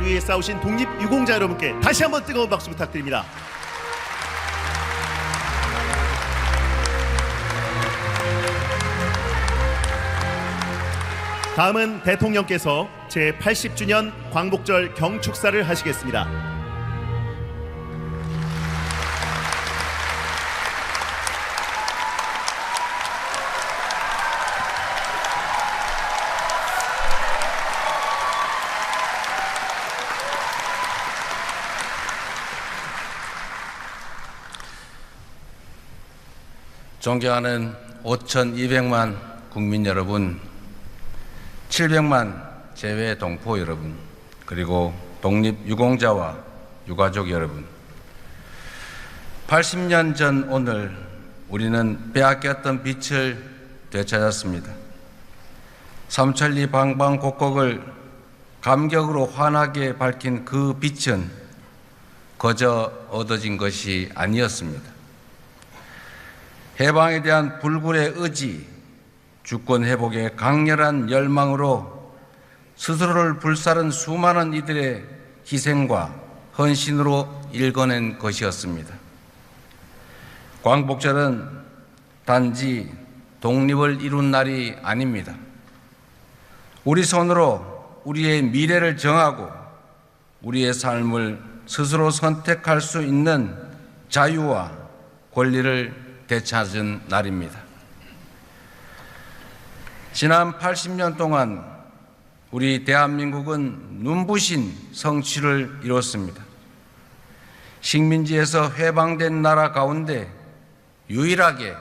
위해 싸우신 독립유공자 여러분께 다시 한번 뜨거운 박수 부탁드립니다. 다음은 대통령께서 제80주년 광복절 경축사를 하시겠습니다. 존경하는 5,200만 국민 여러분, 700만 재외 동포 여러분, 그리고 독립유공자와 유가족 여러분, 80년 전 오늘 우리는 빼앗겼던 빛을 되찾았습니다. 삼천리 방방곡곡을 감격으로 환하게 밝힌 그 빛은 거저 얻어진 것이 아니었습니다. 해방에 대한 불굴의 의지, 주권 회복의 강렬한 열망으로 스스로를 불사른 수많은 이들의 희생과 헌신으로 일궈낸 것이었습니다. 광복절은 단지 독립을 이룬 날이 아닙니다. 우리 손으로 우리의 미래를 정하고 우리의 삶을 스스로 선택할 수 있는 자유와 권리를 되찾은 날입니다. 지난 80년 동안 우리 대한민국은 눈부신 성취를 이뤘습니다. 식민지에서 해방된 나라 가운데 유일하게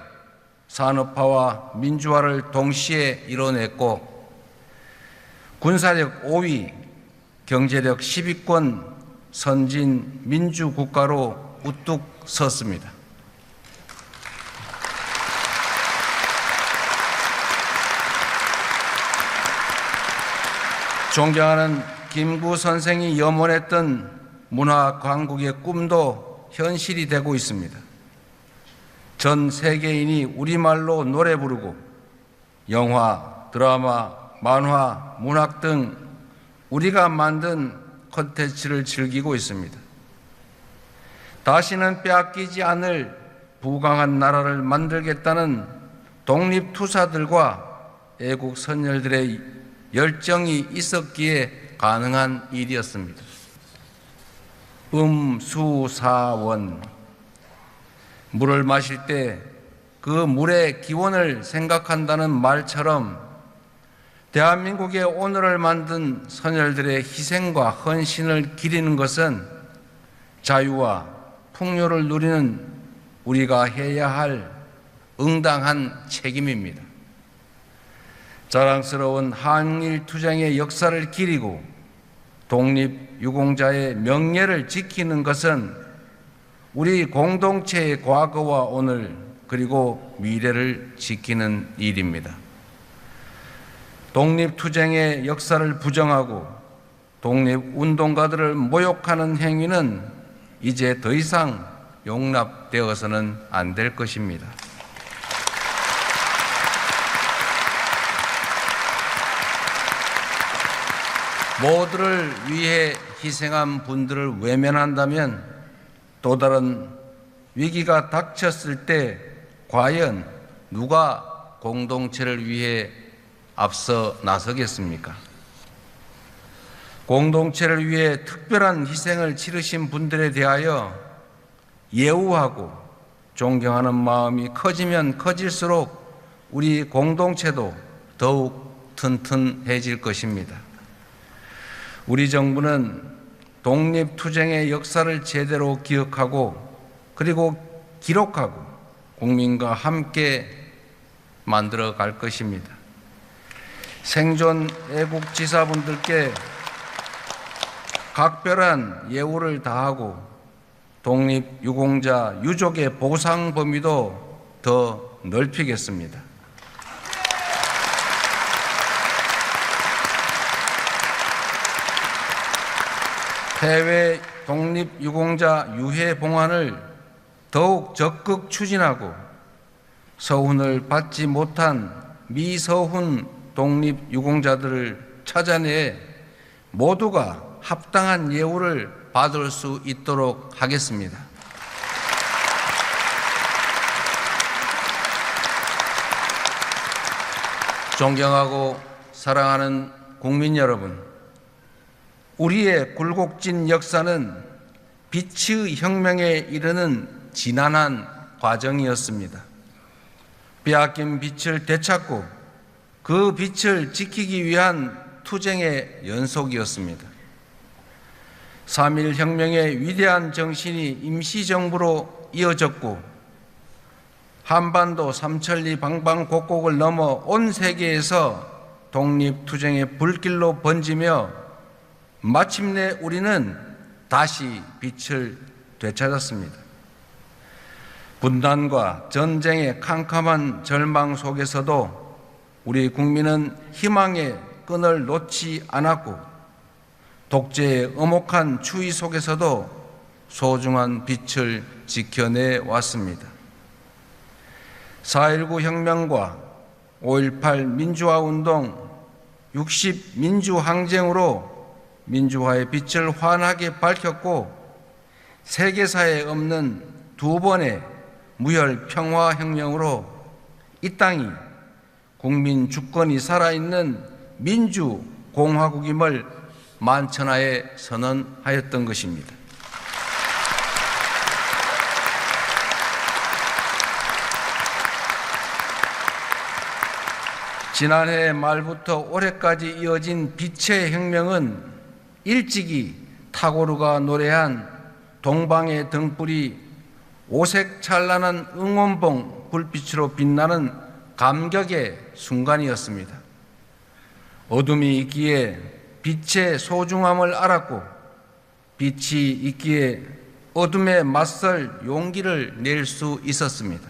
산업화와 민주화를 동시에 이뤄냈고 군사력 5위, 경제력 10위권 선진 민주국가로 우뚝 섰습니다. 존경하는 김구 선생이 염원했던 문화 강국의 꿈도 현실이 되고 있습니다. 전 세계인이 우리말로 노래 부르고 영화, 드라마, 만화, 문학 등 우리가 만든 콘텐츠를 즐기고 있습니다. 다시는 빼앗기지 않을 부강한 나라를 만들겠다는 독립투사들과 애국 선열들의 열정이 있었기에 가능한 일이었습니다. 수사원, 물을 마실 때 그 물의 기원을 생각한다는 말처럼 대한민국의 오늘을 만든 선열들의 희생과 헌신을 기리는 것은 자유와 풍요를 누리는 우리가 해야 할 응당한 책임입니다. 자랑스러운 한일투쟁의 역사를 기리고 독립유공자의 명예를 지키는 것은 우리 공동체의 과거와 오늘 그리고 미래를 지키는 일입니다. 독립투쟁의 역사를 부정하고 독립운동가들을 모욕하는 행위는 이제 더 이상 용납되어서는 안 될 것입니다. 모두를 위해 희생한 분들을 외면한다면 또 다른 위기가 닥쳤을 때 과연 누가 공동체를 위해 앞서 나서겠습니까? 공동체를 위해 특별한 희생을 치르신 분들에 대하여 예우하고 존경하는 마음이 커지면 커질수록 우리 공동체도 더욱 튼튼해질 것입니다. 우리 정부는 독립투쟁의 역사를 제대로 기억하고 그리고 기록하고 국민과 함께 만들어 갈 것입니다. 생존 애국지사분들께 각별한 예우를 다하고 독립유공자 유족의 보상 범위도 더 넓히겠습니다. 해외 독립유공자 유해 봉환을 더욱 적극 추진하고 서훈을 받지 못한 미서훈 독립유공자들을 찾아내 모두가 합당한 예우를 받을 수 있도록 하겠습니다. 존경하고 사랑하는 국민 여러분, 우리의 굴곡진 역사는 빛의 혁명에 이르는 지난한 과정이었습니다. 빼앗긴 빛을 되찾고 그 빛을 지키기 위한 투쟁의 연속이었습니다. 3.1 혁명의 위대한 정신이 임시정부로 이어졌고 한반도 삼천리 방방곡곡을 넘어 온 세계에서 독립투쟁의 불길로 번지며 마침내 우리는 다시 빛을 되찾았습니다. 분단과 전쟁의 캄캄한 절망 속에서도 우리 국민은 희망의 끈을 놓지 않았고 독재의 엄혹한 추위 속에서도 소중한 빛을 지켜내 왔습니다. 4.19 혁명과 5.18 민주화운동, 60 민주항쟁으로 민주화의 빛을 환하게 밝혔고 세계사에 없는 두 번의 무혈 평화혁명으로 이 땅이 국민 주권이 살아있는 민주공화국임을 만천하에 선언하였던 것입니다. 지난해 말부터 올해까지 이어진 빛의 혁명은 일찍이 타고르가 노래한 동방의 등불이 오색 찬란한 응원봉 불빛으로 빛나는 감격의 순간이었습니다. 어둠이 있기에 빛의 소중함을 알았고 빛이 있기에 어둠에 맞설 용기를 낼 수 있었습니다.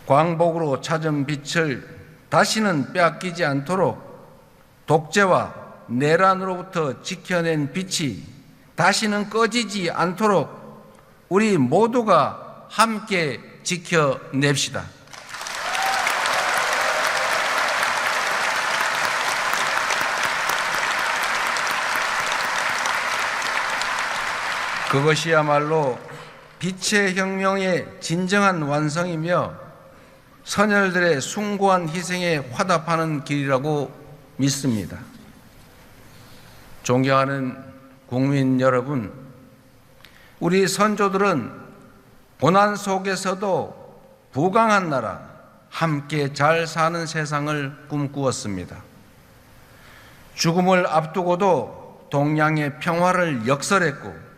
광복으로 찾은 빛을 다시는 빼앗기지 않도록 독재와 내란으로부터 지켜낸 빛이 다시는 꺼지지 않도록 우리 모두가 함께 지켜냅시다. 그것이야말로 빛의 혁명의 진정한 완성이며 선열들의 숭고한 희생에 화답하는 길이라고 믿습니다. 존경하는 국민 여러분, 우리 선조들은 고난 속에서도 부강한 나라, 함께 잘 사는 세상을 꿈꾸었습니다. 죽음을 앞두고도 동양의 평화를 역설했고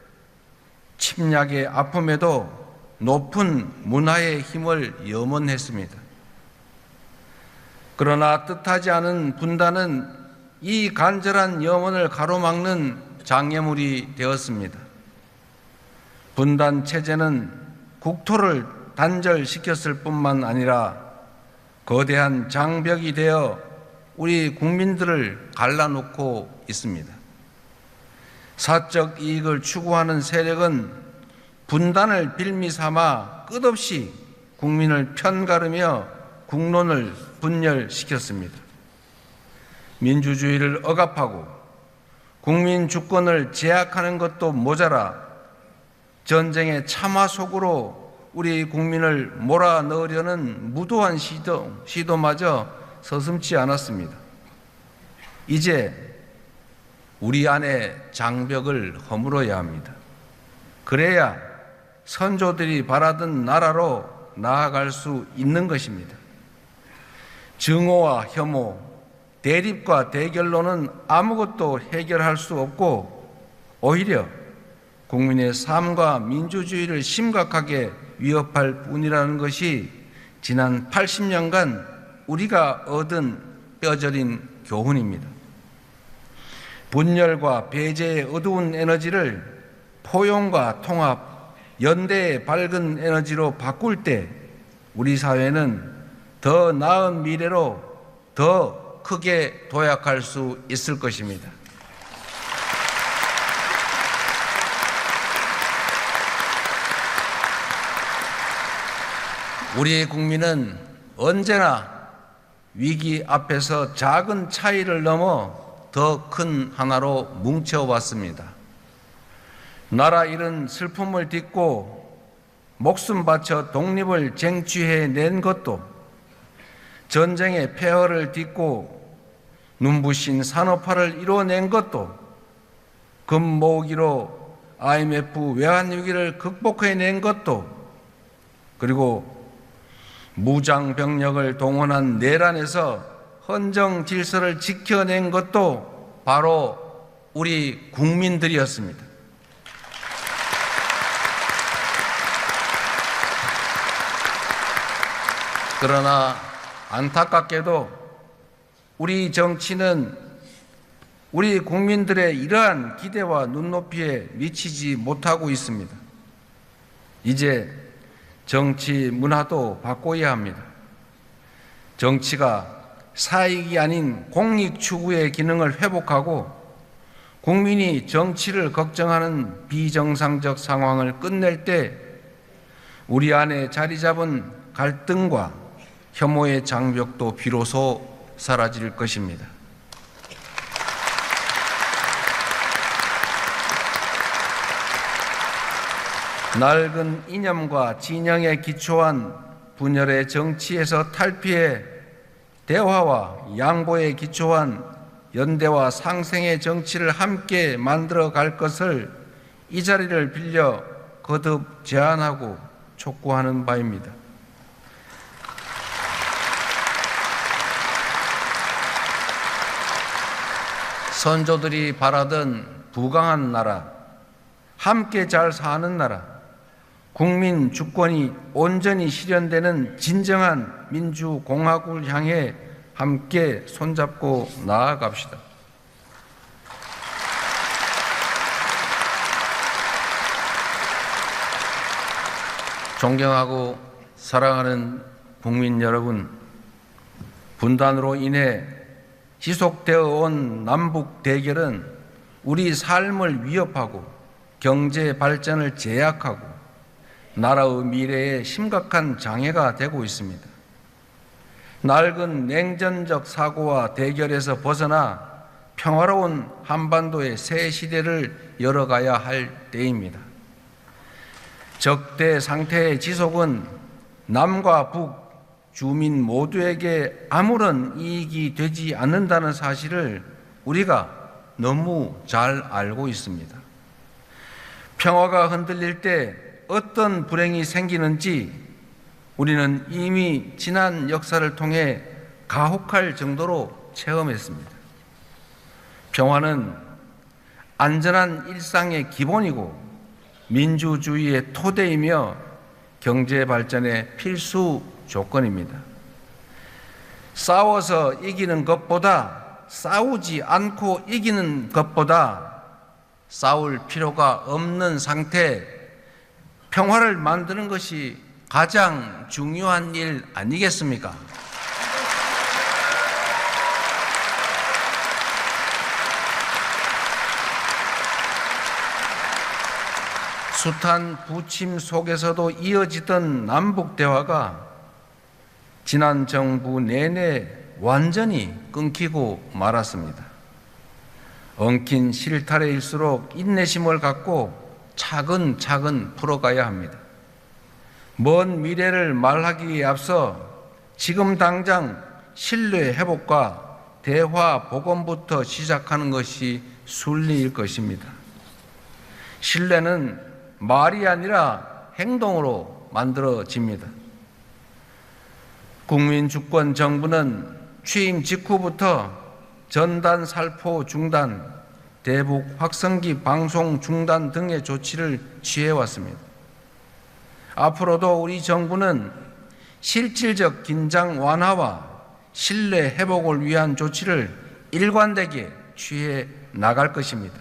침략의 아픔에도 높은 문화의 힘을 염원했습니다. 그러나 뜻하지 않은 분단은 이 간절한 염원을 가로막는 장애물이 되었습니다. 분단 체제는 국토를 단절시켰을 뿐만 아니라 거대한 장벽이 되어 우리 국민들을 갈라놓고 있습니다. 사적 이익을 추구하는 세력은 분단을 빌미 삼아 끝없이 국민을 편가르며 국론을 분열시켰습니다. 민주주의를 억압하고 국민 주권을 제약하는 것도 모자라 전쟁의 참화 속으로 우리 국민을 몰아넣으려는 무도한 시도마저 서슴지 않았습니다. 이제 우리 안에 장벽을 허물어야 합니다. 그래야 선조들이 바라던 나라로 나아갈 수 있는 것입니다. 증오와 혐오, 대립과 대결로는 아무것도 해결할 수 없고 오히려 국민의 삶과 민주주의를 심각하게 위협할 뿐이라는 것이 지난 80년간 우리가 얻은 뼈저린 교훈입니다. 분열과 배제의 어두운 에너지를 포용과 통합, 연대의 밝은 에너지로 바꿀 때 우리 사회는 더 나은 미래로 더 크게 도약할 수 있을 것입니다. 우리 국민은 언제나 위기 앞에서 작은 차이를 넘어 더 큰 하나로 뭉쳐왔습니다. 나라 잃은 슬픔을 딛고 목숨 바쳐 독립을 쟁취해낸 것도, 전쟁의 폐허를 딛고 눈부신 산업화를 이뤄낸 것도, 금모으기로 IMF 외환위기를 극복해낸 것도, 그리고 무장병력을 동원한 내란에서 헌정 질서를 지켜낸 것도 바로 우리 국민들이었습니다. 그러나 안타깝게도 우리 정치는 우리 국민들의 이러한 기대와 눈높이에 미치지 못하고 있습니다. 이제 정치 문화도 바꿔야 합니다. 정치가 사익이 아닌 공익 추구의 기능을 회복하고 국민이 정치를 걱정하는 비정상적 상황을 끝낼 때 우리 안에 자리 잡은 갈등과 혐오의 장벽도 비로소 사라질 것입니다. 낡은 이념과 진영에 기초한 분열의 정치에서 탈피해 대화와 양보에 기초한 연대와 상생의 정치를 함께 만들어 갈 것을 이 자리를 빌려 거듭 제안하고 촉구하는 바입니다. 선조들이 바라던 부강한 나라, 함께 잘 사는 나라, 국민 주권이 온전히 실현되는 진정한 민주공화국을 향해 함께 손잡고 나아갑시다. 존경하고 사랑하는 국민 여러분, 분단으로 인해 지속되어 온 남북 대결은 우리 삶을 위협하고 경제 발전을 제약하고 나라의 미래에 심각한 장애가 되고 있습니다. 낡은 냉전적 사고와 대결에서 벗어나 평화로운 한반도의 새 시대를 열어가야 할 때입니다. 적대 상태의 지속은 남과 북, 주민 모두에게 아무런 이익이 되지 않는다는 사실을 우리가 너무 잘 알고 있습니다. 평화가 흔들릴 때 어떤 불행이 생기는지 우리는 이미 지난 역사를 통해 가혹할 정도로 체험했습니다. 평화는 안전한 일상의 기본이고 민주주의의 토대이며 경제 발전의 필수 조건입니다. 싸워서 이기는 것보다 싸우지 않고 이기는 것보다 싸울 필요가 없는 상태, 평화를 만드는 것이 가장 중요한 일 아니겠습니까? 숱한 부침 속에서도 이어지던 남북 대화가 지난 정부 내내 완전히 끊기고 말았습니다. 엉킨 실타래일수록 인내심을 갖고 차근차근 풀어가야 합니다. 먼 미래를 말하기에 앞서 지금 당장 신뢰 회복과 대화 복원부터 시작하는 것이 순리일 것입니다. 신뢰는 말이 아니라 행동으로 만들어집니다. 국민주권 정부는 취임 직후부터 전단 살포 중단, 대북 확성기 방송 중단 등의 조치를 취해왔습니다. 앞으로도 우리 정부는 실질적 긴장 완화와 신뢰 회복을 위한 조치를 일관되게 취해 나갈 것입니다.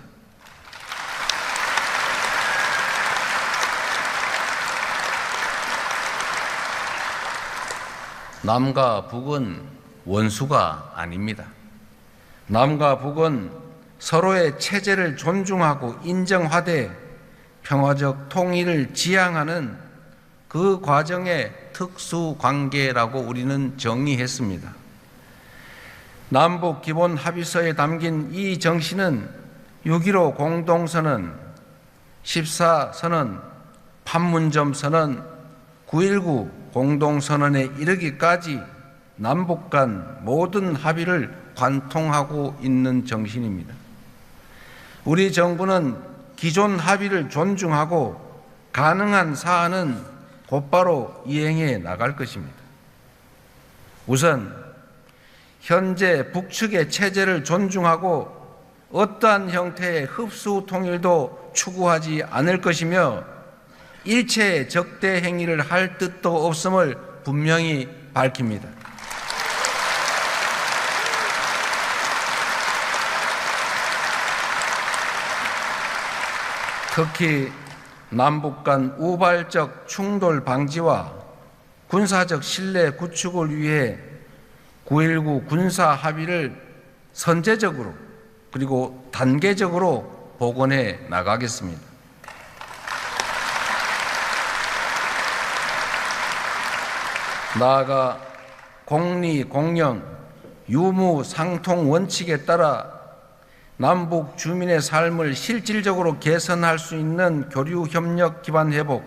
남과 북은 원수가 아닙니다. 남과 북은 서로의 체제를 존중하고 인정하되 평화적 통일을 지향하는 그 과정의 특수 관계라고 우리는 정의했습니다. 남북 기본 합의서에 담긴 이 정신은 6.15 공동선언, 14선언, 판문점 선언, 9.19 공동선언에 이르기까지 남북 간 모든 합의를 관통하고 있는 정신입니다. 우리 정부는 기존 합의를 존중하고 가능한 사안은 곧바로 이행해 나갈 것입니다. 우선 현재 북측의 체제를 존중하고 어떠한 형태의 흡수 통일도 추구하지 않을 것이며 일체의 적대 행위를 할 뜻도 없음을 분명히 밝힙니다. 특히 남북 간 우발적 충돌 방지와 군사적 신뢰 구축을 위해 9.19 군사 합의를 선제적으로 그리고 단계적으로 복원해 나가겠습니다. 나아가 공리, 공영, 유무, 상통 원칙에 따라 남북 주민의 삶을 실질적으로 개선할 수 있는 교류 협력 기반 회복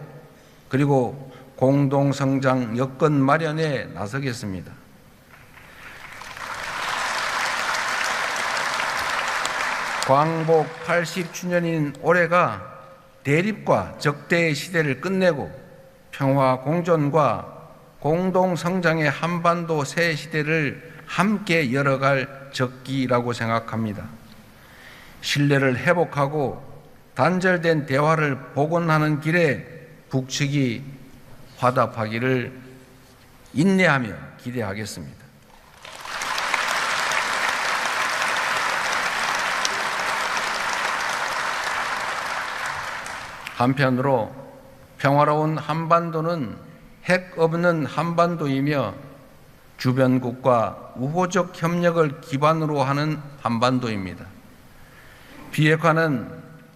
그리고 공동 성장 여건 마련에 나서겠습니다. 광복 80주년인 올해가 대립과 적대의 시대를 끝내고 평화 공존과 공동 성장의 한반도 새 시대를 함께 열어갈 적기라고 생각합니다. 신뢰를 회복하고 단절된 대화를 복원하는 길에 북측이 화답하기를 인내하며 기대하겠습니다. 한편으로 평화로운 한반도는 핵 없는 한반도이며 주변국과 우호적 협력을 기반으로 하는 한반도입니다. 비핵화는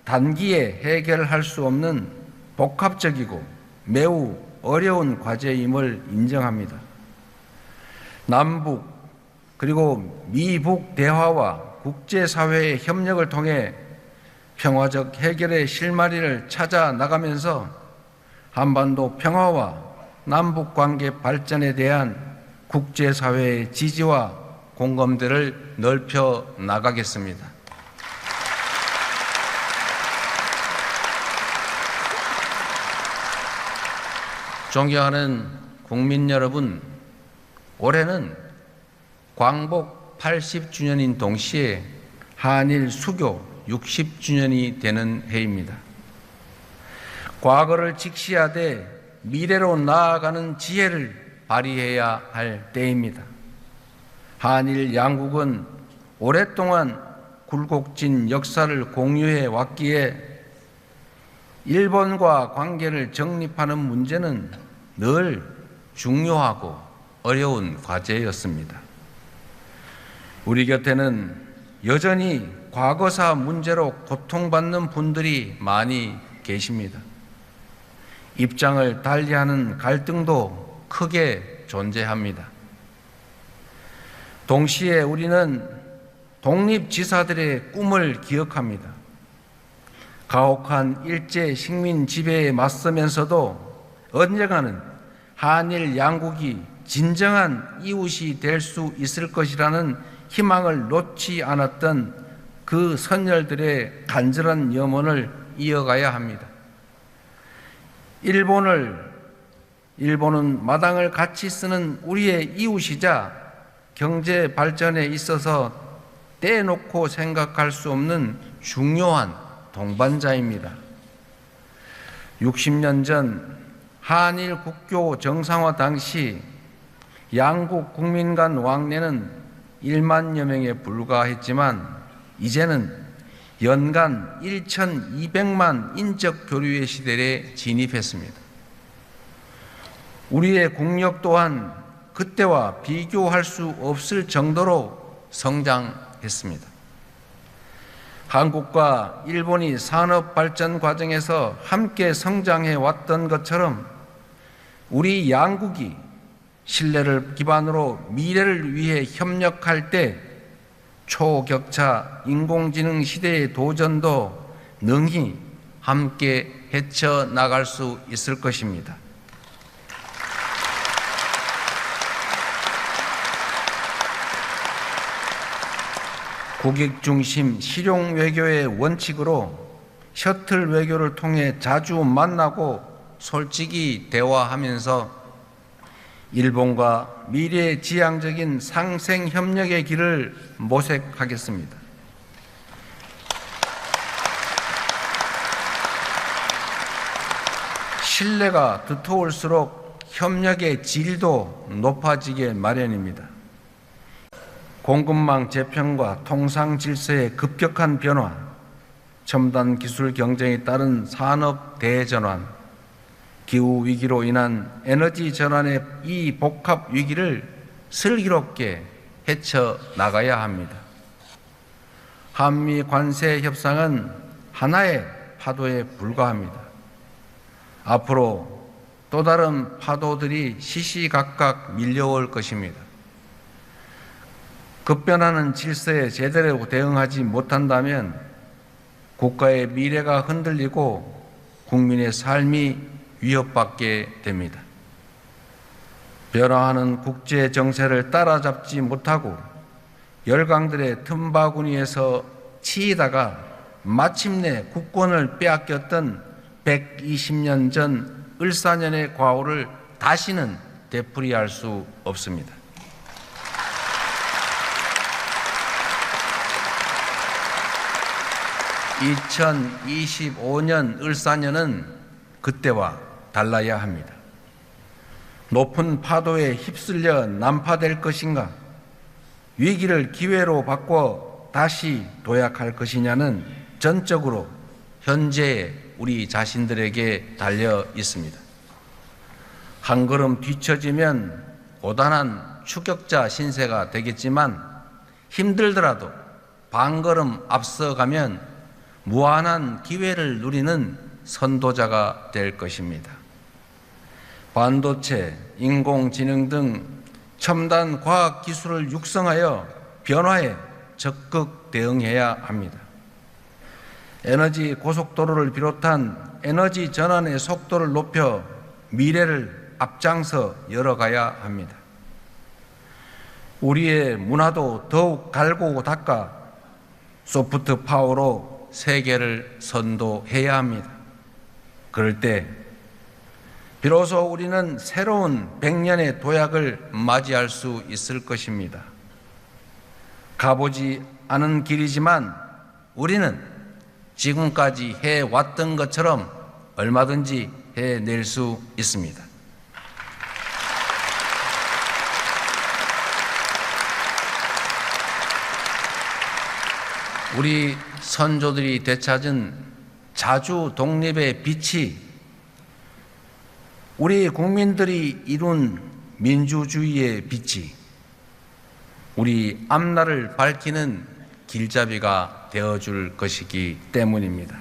단기에 해결할 수 없는 복합적이고 매우 어려운 과제임을 인정합니다. 남북 그리고 미북 대화와 국제사회의 협력을 통해 평화적 해결의 실마리를 찾아 나가면서 한반도 평화와 남북관계 발전에 대한 국제사회의 지지와 공감대를 넓혀 나가겠습니다. 존경하는 국민 여러분, 올해는 광복 80주년인 동시에 한일 수교 60주년이 되는 해입니다. 과거를 직시하되 미래로 나아가는 지혜를 발휘해야 할 때입니다. 한일 양국은 오랫동안 굴곡진 역사를 공유해 왔기에 일본과 관계를 정립하는 문제는 늘 중요하고 어려운 과제였습니다. 우리 곁에는 여전히 과거사 문제로 고통받는 분들이 많이 계십니다. 입장을 달리하는 갈등도 크게 존재합니다. 동시에 우리는 독립지사들의 꿈을 기억합니다. 가혹한 일제 식민 지배에 맞서면서도 언젠가는 한일 양국이 진정한 이웃이 될 수 있을 것이라는 희망을 놓지 않았던 그 선열들의 간절한 염원을 이어가야 합니다. 일본은 마당을 같이 쓰는 우리의 이웃이자 경제 발전에 있어서 떼놓고 생각할 수 없는 중요한 동반자입니다. 60년 전 한일 국교 정상화 당시 양국 국민 간 왕래는 1만여 명에 불과했지만 이제는 연간 1,200만 인적 교류의 시대에 진입했습니다. 우리의 국력 또한 그때와 비교할 수 없을 정도로 성장했습니다. 한국과 일본이 산업 발전 과정에서 함께 성장해 왔던 것처럼 우리 양국이 신뢰를 기반으로 미래를 위해 협력할 때 초격차 인공지능 시대의 도전도 능히 함께 헤쳐나갈 수 있을 것입니다. 고객 중심 실용 외교의 원칙으로 셔틀 외교를 통해 자주 만나고 솔직히 대화하면서 일본과 미래지향적인 상생 협력의 길을 모색하겠습니다. 신뢰가 두터울수록 협력의 질도 높아지게 마련입니다. 공급망 재편과 통상 질서의 급격한 변화, 첨단 기술 경쟁에 따른 산업 대전환, 기후 위기로 인한 에너지 전환의 이 복합 위기를 슬기롭게 헤쳐 나가야 합니다. 한미 관세 협상은 하나의 파도에 불과합니다. 앞으로 또 다른 파도들이 시시각각 밀려올 것입니다. 급변하는 질서에 제대로 대응하지 못한다면 국가의 미래가 흔들리고 국민의 삶이 위협받게 됩니다. 변화하는 국제 정세를 따라잡지 못하고 열강들의 틈바구니에서 치이다가 마침내 국권을 빼앗겼던 120년 전 을사년의 과오를 다시는 되풀이할 수 없습니다. (2025년) 을사년은 그때와 달라야 합니다. 높은 파도에 휩쓸려 난파될 것인가? 위기를 기회로 바꿔 다시 도약할 것이냐는 전적으로 현재의 우리 자신들에게 달려 있습니다. 한 걸음 뒤처지면 고단한 추격자 신세가 되겠지만 힘들더라도 반걸음 앞서가면 무한한 기회를 누리는 선도자가 될 것입니다. 반도체, 인공지능 등 첨단 과학 기술을 육성하여 변화에 적극 대응해야 합니다. 에너지 고속도로를 비롯한 에너지 전환의 속도를 높여 미래를 앞장서 열어가야 합니다. 우리의 문화도 더욱 갈고 닦아 소프트 파워로 세계를 선도해야 합니다. 그럴 때 비로소 우리는 새로운 100년의 도약을 맞이할 수 있을 것입니다. 가보지 않은 길이지만 우리는 지금까지 해왔던 것처럼 얼마든지 해낼 수 있습니다. 우리 선조들이 되찾은 자주 독립의 빛이 우리 국민들이 이룬 민주주의의 빛이 우리 앞날을 밝히는 길잡이가 되어줄 것이기 때문입니다.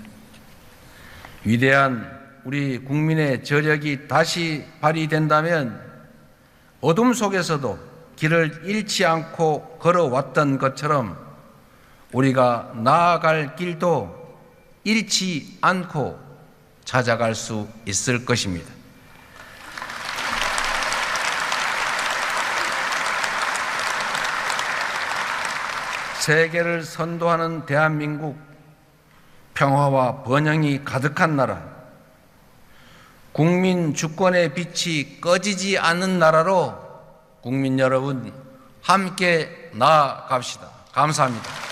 위대한 우리 국민의 저력이 다시 발휘된다면 어둠 속에서도 길을 잃지 않고 걸어왔던 것처럼 우리가 나아갈 길도 잃지 않고 찾아갈 수 있을 것입니다. 세계를 선도하는 대한민국, 평화와 번영이 가득한 나라, 국민 주권의 빛이 꺼지지 않는 나라로 국민 여러분 함께 나아갑시다. 감사합니다.